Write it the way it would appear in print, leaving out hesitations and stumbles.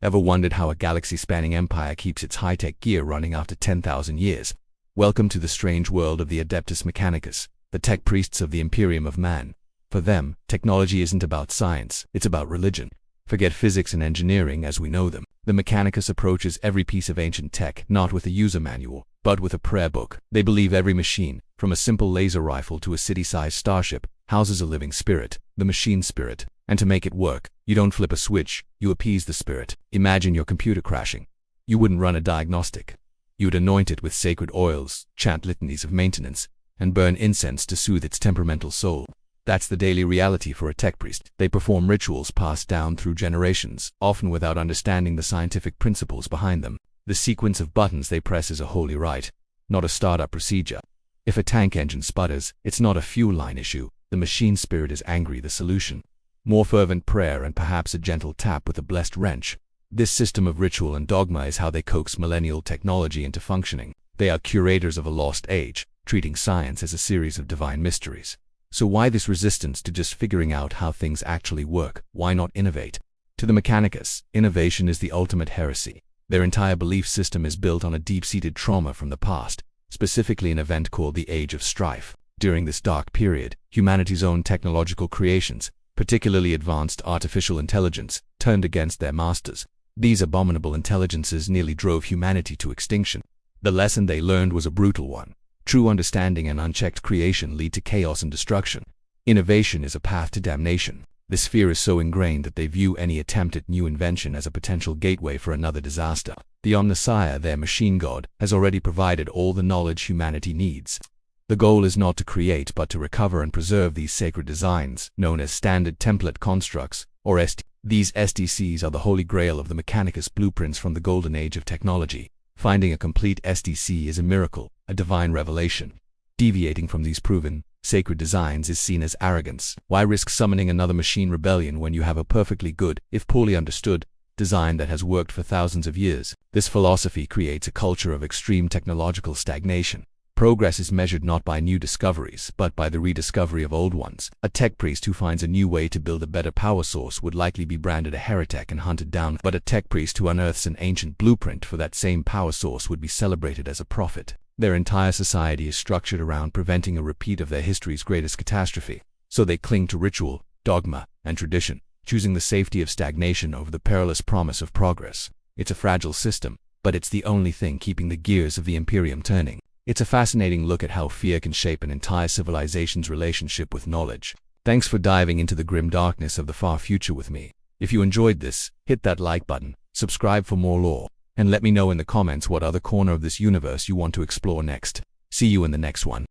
Ever wondered how a galaxy-spanning empire keeps its high-tech gear running after 10,000 years? Welcome to the strange world of the Adeptus Mechanicus, the tech priests of the Imperium of Man. For them, technology isn't about science, it's about religion. Forget physics and engineering as we know them. The Mechanicus approaches every piece of ancient tech not with a user manual, but with a prayer book. They believe every machine, from a simple laser rifle to a city-sized starship, houses a living spirit, the machine spirit. And to make it work, you don't flip a switch, you appease the spirit. Imagine your computer crashing. You wouldn't run a diagnostic. You'd anoint it with sacred oils, chant litanies of maintenance, and burn incense to soothe its temperamental soul. That's the daily reality for a tech priest. They perform rituals passed down through generations, often without understanding the scientific principles behind them. The sequence of buttons they press is a holy rite, not a startup procedure. If a tank engine sputters, it's not a fuel line issue. The machine spirit is angry, the solution. More fervent prayer and perhaps a gentle tap with a blessed wrench. This system of ritual and dogma is how they coax millennial technology into functioning. They are curators of a lost age, treating science as a series of divine mysteries. So why this resistance to just figuring out how things actually work? Why not innovate? To the Mechanicus, innovation is the ultimate heresy. Their entire belief system is built on a deep-seated trauma from the past, specifically an event called the Age of Strife. During this dark period, humanity's own technological creations, particularly advanced artificial intelligence, turned against their masters. These abominable intelligences nearly drove humanity to extinction. The lesson they learned was a brutal one. True understanding and unchecked creation lead to chaos and destruction. Innovation is a path to damnation. This fear is so ingrained that they view any attempt at new invention as a potential gateway for another disaster. The Omnissiah, their machine god, has already provided all the knowledge humanity needs. The goal is not to create but to recover and preserve these sacred designs, known as standard template constructs, or ST. These STCs are the holy grail of the Mechanicus blueprints from the golden age of technology. Finding a complete STC is a miracle, a divine revelation. Deviating from these proven, sacred designs is seen as arrogance. Why risk summoning another machine rebellion when you have a perfectly good, if poorly understood, design that has worked for thousands of years? This philosophy creates a culture of extreme technological stagnation. Progress is measured not by new discoveries, but by the rediscovery of old ones. A tech priest who finds a new way to build a better power source would likely be branded a heretic and hunted down, but a tech priest who unearths an ancient blueprint for that same power source would be celebrated as a prophet. Their entire society is structured around preventing a repeat of their history's greatest catastrophe. So they cling to ritual, dogma, and tradition, choosing the safety of stagnation over the perilous promise of progress. It's a fragile system, but it's the only thing keeping the gears of the Imperium turning. It's a fascinating look at how fear can shape an entire civilization's relationship with knowledge. Thanks for diving into the grim darkness of the far future with me. If you enjoyed this, hit that like button, subscribe for more lore, and let me know in the comments what other corner of this universe you want to explore next. See you in the next one.